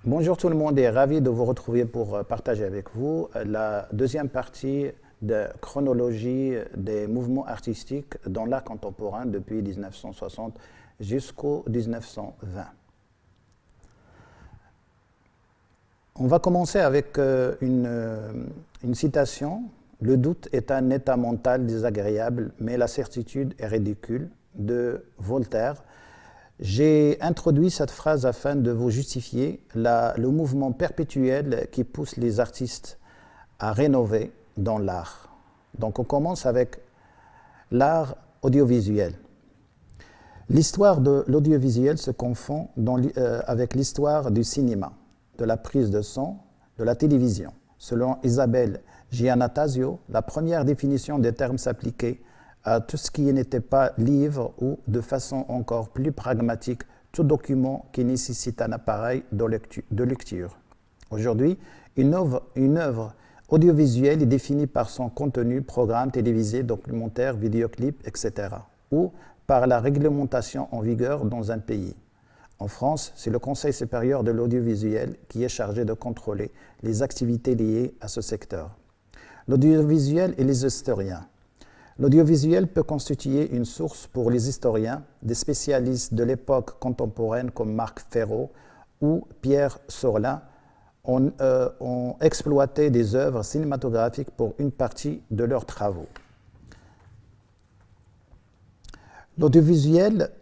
Bonjour tout le monde et ravi de vous retrouver pour partager avec vous la deuxième partie de chronologie des mouvements artistiques dans l'art contemporain depuis 1960 jusqu'au 1920. On va commencer avec une citation. « Le doute est un état mental désagréable, mais la certitude est ridicule » de Voltaire. J'ai introduit cette phrase afin de vous justifier le mouvement perpétuel qui pousse les artistes à rénover dans l'art. Donc on commence avec l'art audiovisuel. L'histoire de l'audiovisuel se confond avec l'histoire du cinéma, de la prise de son, de la télévision. Selon Isabelle Giannattasio, la première définition des termes s'appliquait à tout ce qui n'était pas livre ou, de façon encore plus pragmatique, tout document qui nécessite un appareil de lecture. Aujourd'hui, une œuvre audiovisuelle est définie par son contenu, programme télévisé, documentaire, vidéoclip, etc., ou par la réglementation en vigueur dans un pays. En France, c'est le Conseil supérieur de l'audiovisuel qui est chargé de contrôler les activités liées à ce secteur. L'audiovisuel et les historiens. L'audiovisuel peut constituer une source pour les historiens, des spécialistes de l'époque contemporaine comme Marc Ferraud ou Pierre Sorlin ont exploité des œuvres cinématographiques pour une partie de leurs travaux. L'audiovisuel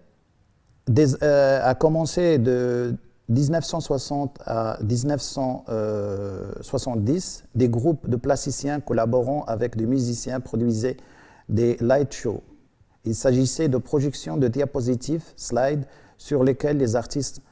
a commencé de 1960 à 1970. Des groupes de plasticiens collaborant avec des musiciens produisaient des light shows. Il s'agissait de projections de diapositives, slides, sur lesquels les artistes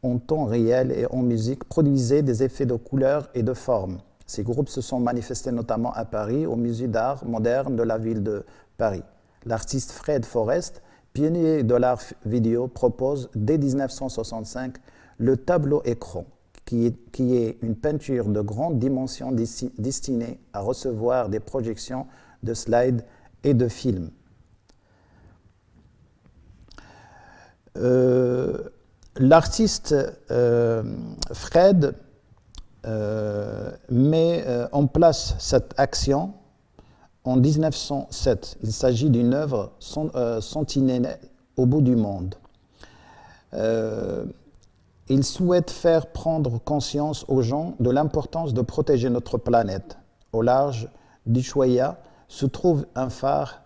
en temps réel et en musique produisaient des effets de couleurs et de formes. Ces groupes se sont manifestés notamment à Paris, au Musée d'art moderne de la ville de Paris. L'artiste Fred Forrest, pionnier de l'art vidéo, propose dès 1965 le tableau écran, qui est une peinture de grande dimension destinée à recevoir des projections de slides et de films. L'artiste Fred met en place cette action en 1907. Il s'agit d'une œuvre sentinelle au bout du monde. Il souhaite faire prendre conscience aux gens de l'importance de protéger notre planète. Au large d'Ushuaïa se trouve un phare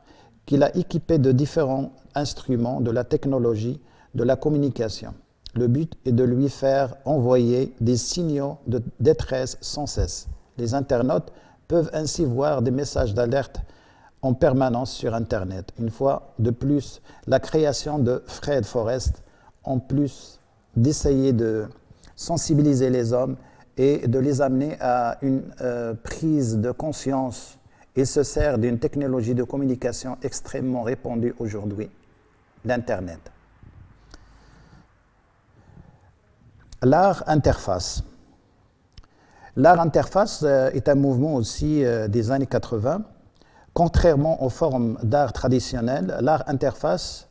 qu'il a équipé de différents instruments de la technologie de la communication. Le but est de lui faire envoyer des signaux de détresse sans cesse. Les internautes peuvent ainsi voir des messages d'alerte en permanence sur Internet. Une fois de plus, la création de Fred Forrest, en plus d'essayer de sensibiliser les hommes et de les amener à une prise de conscience, il se sert d'une technologie de communication extrêmement répandue aujourd'hui, l'Internet. L'art interface. L'art interface est un mouvement aussi des années 80. Contrairement aux formes d'art traditionnelles, l'art interface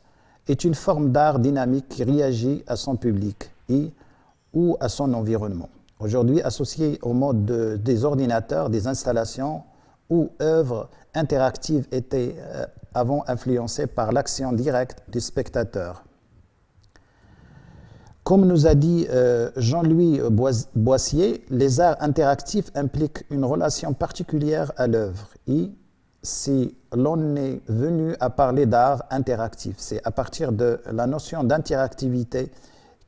est une forme d'art dynamique qui réagit à son public ou à son environnement. Aujourd'hui, associé au mode des ordinateurs, des installations ou œuvres interactives étaient avant influencées par l'action directe du spectateur. Comme nous a dit Jean-Louis Boissier, les arts interactifs impliquent une relation particulière à l'œuvre. Et si l'on est venu à parler d'art interactif, c'est à partir de la notion d'interactivité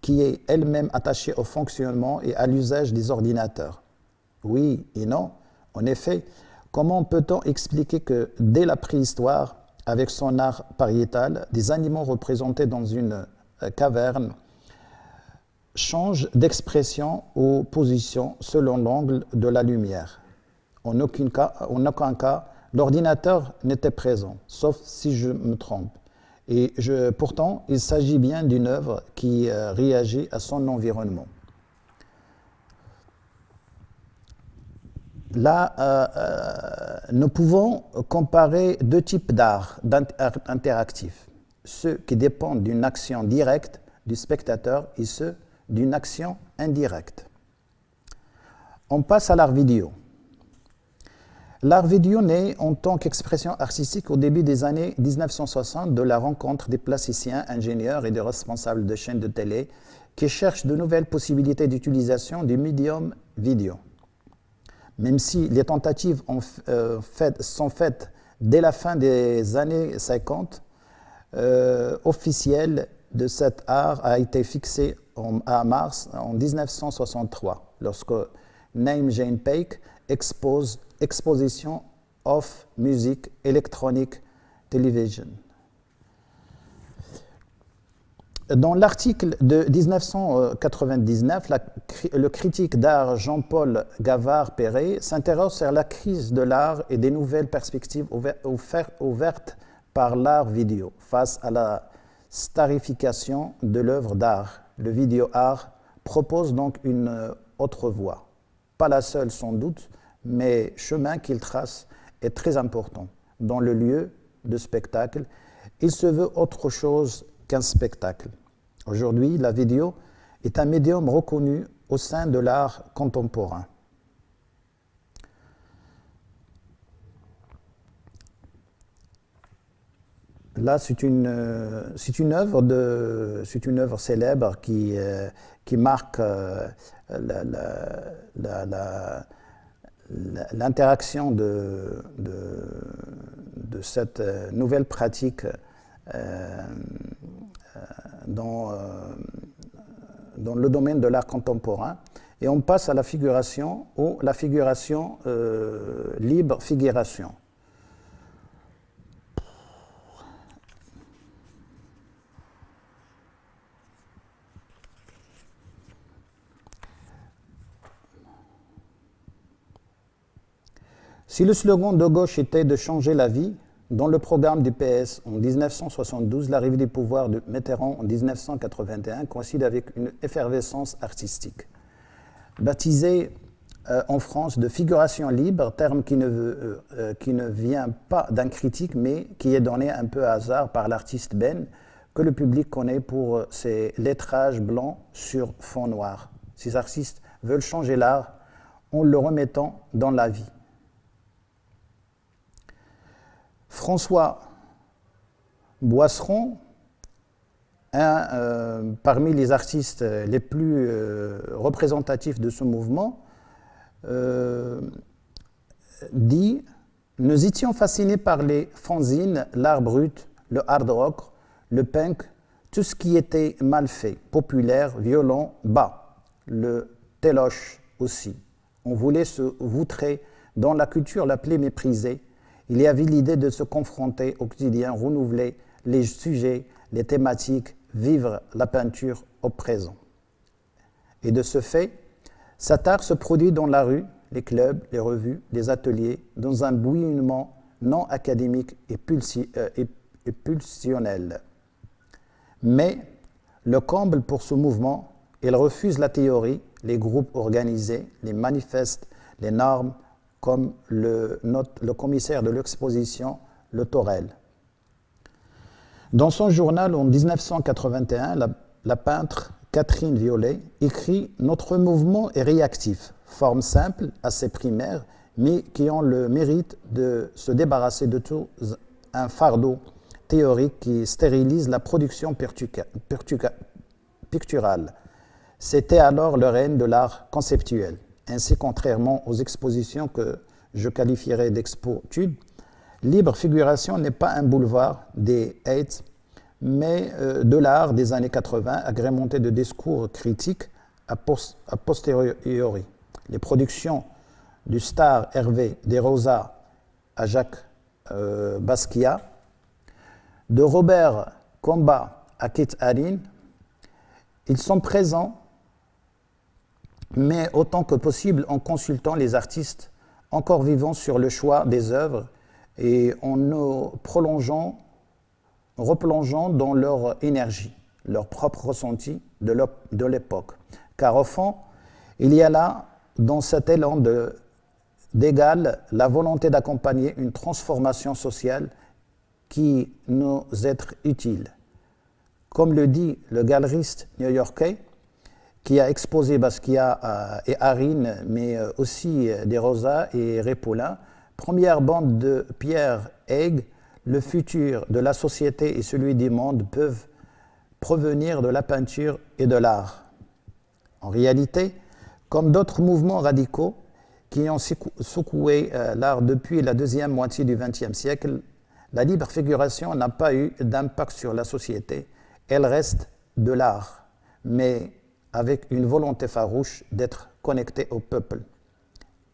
qui est elle-même attachée au fonctionnement et à l'usage des ordinateurs. Oui et non. En effet, comment peut-on expliquer que dès la préhistoire, avec son art pariétal, des animaux représentés dans une caverne changent d'expression ou position selon l'angle de la lumière? En aucun cas, l'ordinateur n'était présent, sauf si je me trompe. Et pourtant, il s'agit bien d'une œuvre qui réagit à son environnement. Là, nous pouvons comparer deux types d'art interactifs. Ceux qui dépendent d'une action directe du spectateur et ceux d'une action indirecte. On passe à l'art vidéo. L'art vidéo naît en tant qu'expression artistique au début des années 1960 de la rencontre des plasticiens, ingénieurs et des responsables de chaînes de télé qui cherchent de nouvelles possibilités d'utilisation du médium vidéo. Même si les tentatives sont faites dès la fin des années 50, officiel de cet art a été fixé à mars en 1963, lorsque Naim Jane Paik expose Exposition of Music Electronic Television. Dans l'article de 1999, le critique d'art Jean-Paul Gavard-Perret s'interroge sur la crise de l'art et des nouvelles perspectives ouvertes par l'art vidéo face à la starification de l'œuvre d'art. Le vidéo art propose donc une autre voie, pas la seule sans doute, mais le chemin qu'il trace est très important. Dans le lieu de spectacle, il se veut autre chose qu'un spectacle. Aujourd'hui, la vidéo est un médium reconnu au sein de l'art contemporain. Là, c'est une œuvre célèbre qui marque l'interaction de cette nouvelle pratique dans le domaine de l'art contemporain. Et on passe à la figuration ou la figuration libre figuration. Si le slogan de gauche était de changer la vie, dans le programme du PS en 1972, l'arrivée du pouvoir de Mitterrand en 1981 coïncide avec une effervescence artistique. Baptisé en France de figuration libre, terme qui ne vient pas d'un critique, mais qui est donné un peu à hasard par l'artiste Ben, que le public connaît pour ses lettrages blancs sur fond noir. Ces artistes veulent changer l'art en le remettant dans la vie. François Boisseron, parmi les artistes les plus représentatifs de ce mouvement, dit « Nous étions fascinés par les fanzines, l'art brut, le hard rock, le punk, tout ce qui était mal fait, populaire, violent, bas, le téloche aussi. On voulait se voutrer dans la culture la plus méprisée. Il y avait l'idée de se confronter au quotidien, renouveler les sujets, les thématiques, vivre la peinture au présent. Et de ce fait, cet art se produit dans la rue, les clubs, les revues, les ateliers, dans un bouillonnement non académique et pulsionnel. Mais le comble pour ce mouvement, il refuse la théorie, les groupes organisés, les manifestes, les normes, comme le note le commissaire de l'exposition, Le Torel. Dans son journal en 1981, la peintre Catherine Violet écrit « Notre mouvement est réactif, forme simple, assez primaire, mais qui ont le mérite de se débarrasser de tout un fardeau théorique qui stérilise la production picturale. C'était alors le règne de l'art conceptuel. Ainsi, contrairement aux expositions que je qualifierais d'expo-tudes, libre figuration n'est pas un boulevard des hates, mais de l'art des années 80, agrémenté de discours critiques a posteriori. Les productions du star Hervé Desrosas à Jacques Basquiat, de Robert Combat à Kit Haring, ils sont présents, mais autant que possible en consultant les artistes encore vivants sur le choix des œuvres et en nous replongeant dans leur énergie, leur propre ressenti de l'époque. Car au fond, il y a là, dans cet élan d'égal, la volonté d'accompagner une transformation sociale qui nous est utile. Comme le dit le galeriste new-yorkais, qui a exposé Basquiat et Arine, mais aussi De Rosa et Repoulin. Première bande de Pierre Hague, le futur de la société et celui du monde peuvent provenir de la peinture et de l'art. En réalité, comme d'autres mouvements radicaux qui ont secoué l'art depuis la deuxième moitié du XXe siècle, la libre figuration n'a pas eu d'impact sur la société. Elle reste de l'art, mais avec une volonté farouche d'être connectée au peuple.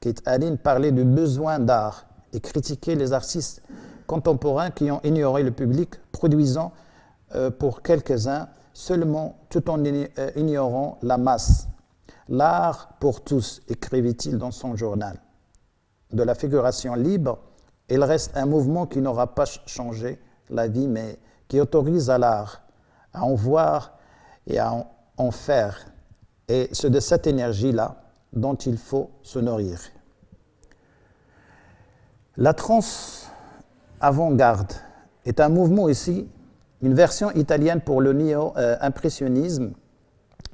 Keith Haring parlait du besoin d'art et critiquait les artistes contemporains qui ont ignoré le public, produisant pour quelques-uns seulement tout en ignorant la masse. L'art pour tous, écrivit-il dans son journal. De la figuration libre, il reste un mouvement qui n'aura pas changé la vie, mais qui autorise à l'art à en voir et à en faire. Et c'est de cette énergie-là dont il faut se nourrir. La trance avant-garde est un mouvement ici, une version italienne pour le néo-impressionnisme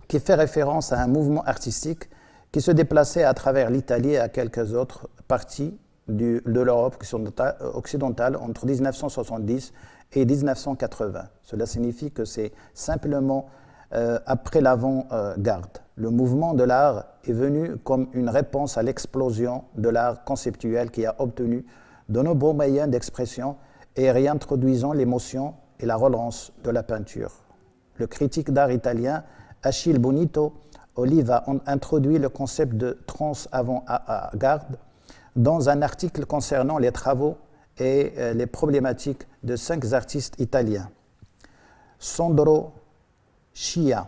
qui fait référence à un mouvement artistique qui se déplaçait à travers l'Italie et à quelques autres parties de l'Europe occidentale entre 1970 et 1980. Cela signifie que c'est simplement après l'avant-garde. Le mouvement de l'art est venu comme une réponse à l'explosion de l'art conceptuel qui a obtenu de nombreux moyens d'expression et réintroduisant l'émotion et la relance de la peinture. Le critique d'art italien Achille Bonito Oliva a introduit le concept de trance avant-garde dans un article concernant les travaux et les problématiques de 5 artistes italiens. Sandro Scia,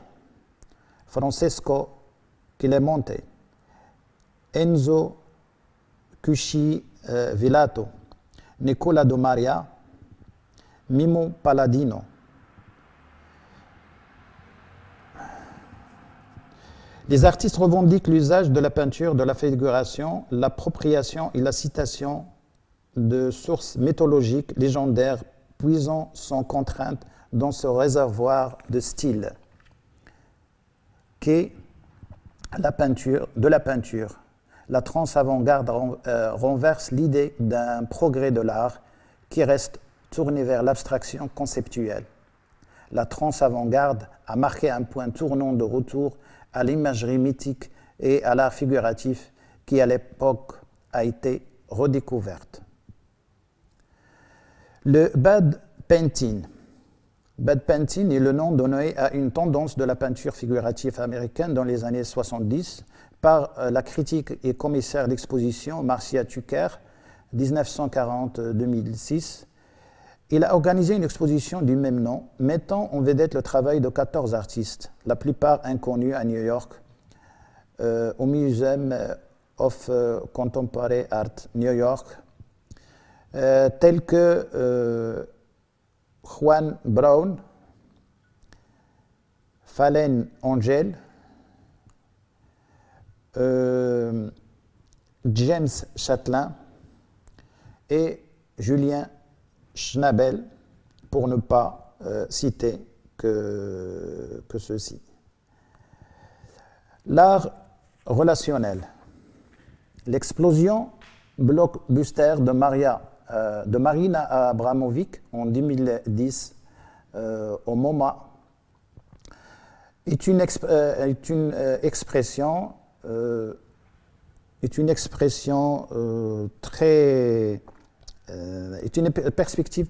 Francesco Chilemonte, Enzo Cusci-Villato, Nicola De Maria, Mimo Palladino. Les artistes revendiquent l'usage de la peinture, de la figuration, l'appropriation et la citation de sources mythologiques, légendaires, puisant sans contrainte dans ce réservoir de style qu'est la peinture, de la peinture. La trance avant-garde renverse l'idée d'un progrès de l'art qui reste tourné vers l'abstraction conceptuelle. La trance avant-garde a marqué un point tournant de retour à l'imagerie mythique et à l'art figuratif qui, à l'époque, a été redécouverte. Le bad painting. Bad painting est le nom donné à une tendance de la peinture figurative américaine dans les années 70 par la critique et commissaire d'exposition Marcia Tucker, 1940-2006. Il a organisé une exposition du même nom, mettant en vedette le travail de 14 artistes, la plupart inconnus à New York, au Museum of Contemporary Art, New York, tels que Juan Brown, Fallen Angel, James Chatelain et Julien Schnabel, pour ne pas citer que ceci. L'art relationnel. L'explosion blockbuster de Marina Abramovic en 2010 au MoMA est une expression très est une perspective,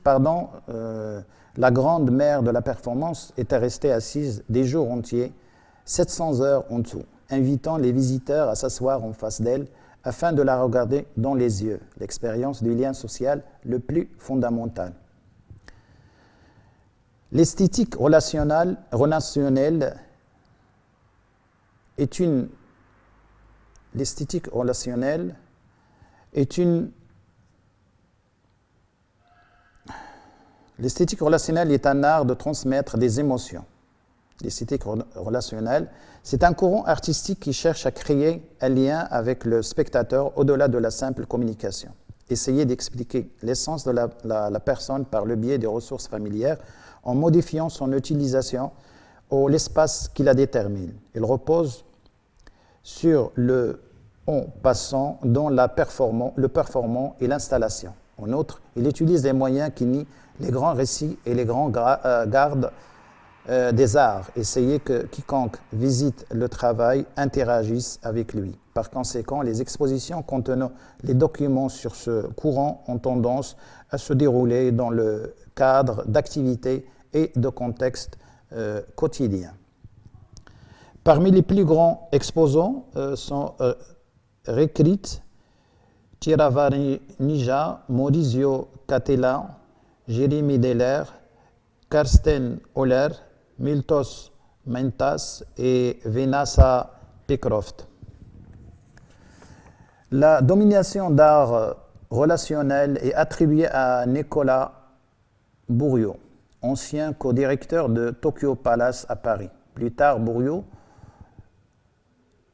la grande mère de la performance était restée assise des jours entiers, 700 heures en tout, invitant les visiteurs à s'asseoir en face d'elle afin de la regarder dans les yeux, l'expérience du lien social le plus fondamental. L'esthétique relationnelle est une L'esthétique relationnelle est un art de transmettre des émotions. L'esthétique relationnelle, c'est un courant artistique qui cherche à créer un lien avec le spectateur au-delà de la simple communication. Essayer d'expliquer l'essence de la personne par le biais des ressources familières en modifiant son utilisation ou l'espace qui la détermine. Il repose sur le en passant dans le performant et l'installation. En outre, il utilise des moyens qui nient les grands récits et les grands gardes des arts, essayer que quiconque visite le travail interagisse avec lui. Par conséquent, les expositions contenant les documents sur ce courant ont tendance à se dérouler dans le cadre d'activités et de contextes quotidiens. Parmi les plus grands exposants sont Rekrit, Tiravaniya, Maurizio Catella, Jérémy Deller, Karsten Oller, Miltos Mentas et Venasa Pycroft. La domination d'art relationnel est attribuée à Nicolas Bourriaud, ancien co-directeur de Tokyo Palace à Paris. Plus tard, Bourriaud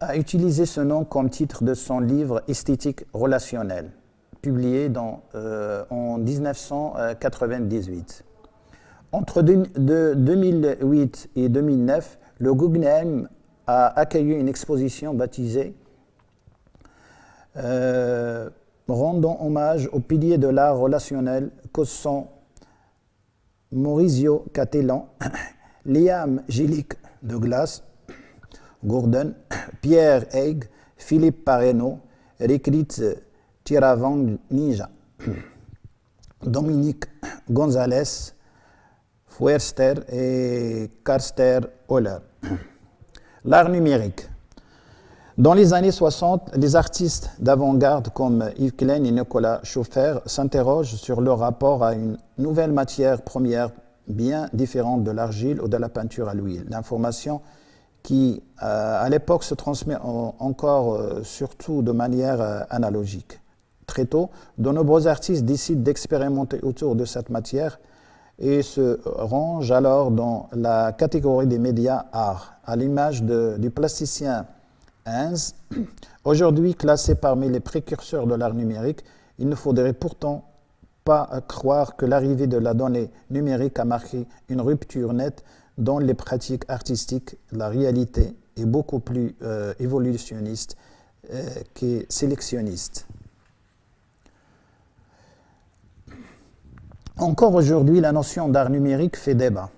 a utilisé ce nom comme titre de son livre Esthétique relationnelle, publié en 1998. Entre 2008 et 2009, le Guggenheim a accueilli une exposition baptisée rendant hommage aux piliers de l'art relationnel que sont Maurizio Cattelan, Liam Gillick Douglas, Gordon, Pierre Haig, Philippe Parreno, Rekrit Tiravaniya, Dominique Gonzalez, Foerster et Karsten Oller. L'art numérique. Dans les années 60, les artistes d'avant-garde comme Yves Klein et Nicolas Schoeffer s'interrogent sur le rapport à une nouvelle matière première bien différente de l'argile ou de la peinture à l'huile. L'information qui, à l'époque, se transmet encore surtout de manière analogique. Très tôt, de nombreux artistes décident d'expérimenter autour de cette matière et se rangent alors dans la catégorie des médias art, à l'image du plasticien Hans. Aujourd'hui classé parmi les précurseurs de l'art numérique, il ne faudrait pourtant pas croire que l'arrivée de la donnée numérique a marqué une rupture nette dans les pratiques artistiques. La réalité est beaucoup plus évolutionniste que sélectionniste. Encore aujourd'hui, la notion d'art numérique fait débat.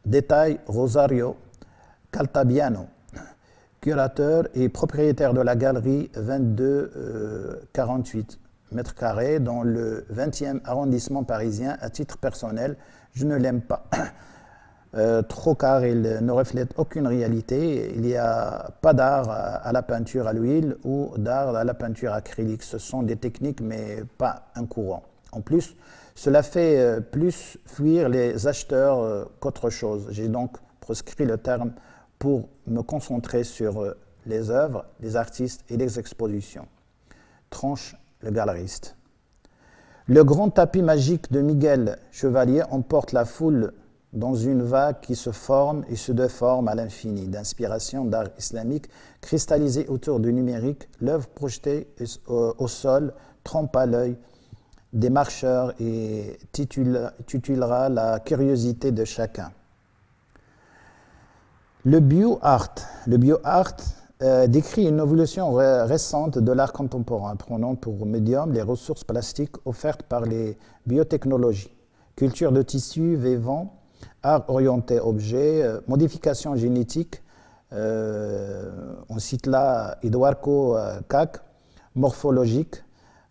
Détaille Rosario Caltabiano, curateur et propriétaire de la galerie 2248 mètres carrés dans le 20e arrondissement parisien. À titre personnel, je ne l'aime pas trop car il ne reflète aucune réalité. Il n'y a pas d'art à la peinture à l'huile ou d'art à la peinture acrylique. Ce sont des techniques mais pas un courant. En plus, cela fait plus fuir les acheteurs qu'autre chose. J'ai donc proscrit le terme pour me concentrer sur les œuvres, les artistes et les expositions. Tranche le galeriste. Le grand tapis magique de Miguel Chevalier emporte la foule dans une vague qui se forme et se déforme à l'infini, d'inspiration d'art islamique cristallisée autour du numérique. L'œuvre projetée au sol trompe à l'œil des marcheurs et titulera la curiosité de chacun. Le bioart décrit une évolution récente de l'art contemporain, prenant pour médium les ressources plastiques offertes par les biotechnologies. Culture de tissus vivants, art orienté objet, modification génétique, on cite là Eduardo Kac, morphologique,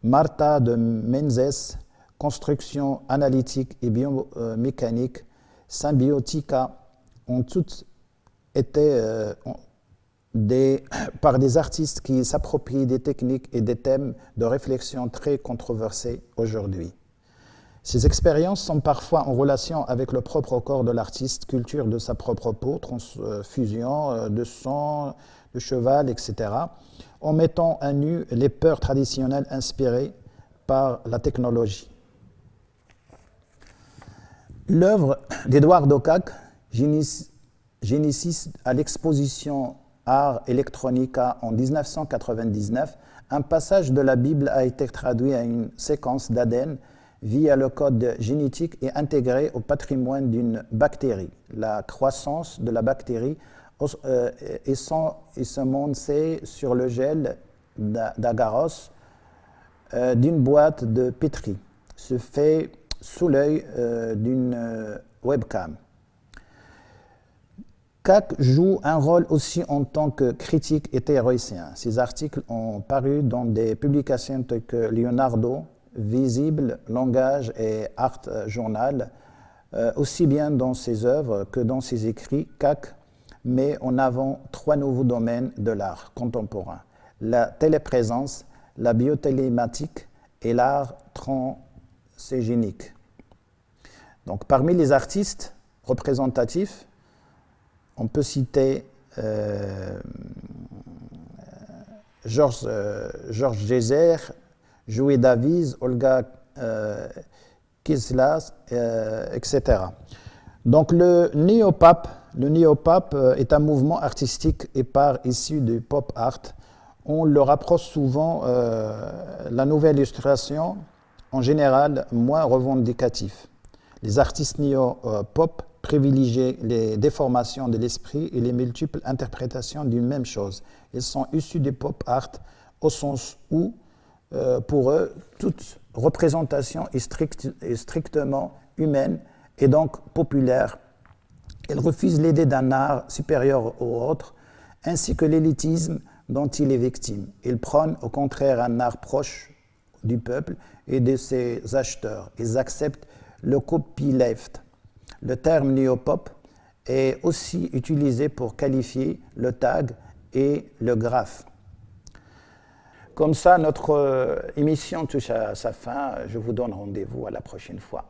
Marta de Menezes, construction analytique et biomécanique, Symbiotica, ont toutes été par des artistes qui s'approprient des techniques et des thèmes de réflexion très controversés aujourd'hui. Ces expériences sont parfois en relation avec le propre corps de l'artiste, culture de sa propre peau, transfusion de sang, de cheval, etc., en mettant à nu les peurs traditionnelles inspirées par la technologie. L'œuvre d'Eduardo Kac, Genesis à l'exposition Art Electronica en 1999, un passage de la Bible a été traduit à une séquence d'Aden via le code génétique et intégré au patrimoine d'une bactérie. La croissance de la bactérie est semencée sur le gel d'agarose d'une boîte de pétri, se fait sous l'œil d'une webcam. CAC joue un rôle aussi en tant que critique et théoricien. Ces articles ont paru dans des publications telles que Leonardo, Visible, Langage et Art Journal, aussi bien dans ses œuvres que dans ses écrits. CAC met en avant 3 nouveaux domaines de l'art contemporain: la téléprésence, la biotélématique et l'art transgénique. Donc, parmi les artistes représentatifs, on peut citer Georges Gézer, Joué Davies, Olga Kislas, etc. Donc le néopape est un mouvement artistique et art issu du pop art. On le rapproche souvent la nouvelle illustration, en général moins revendicatif. Les artistes néo-pop privilégient les déformations de l'esprit et les multiples interprétations d'une même chose. Ils sont issus du pop art au sens où, pour eux, toute représentation est strictement humaine et donc populaire. Ils refusent l'idée d'un art supérieur au autre, ainsi que l'élitisme dont il est victime. Ils prônent au contraire un art proche du peuple et de ses acheteurs. Ils acceptent le copyleft. Le terme néopop est aussi utilisé pour qualifier le tag et le graphe. Comme ça, notre émission touche à sa fin. Je vous donne rendez-vous à la prochaine fois.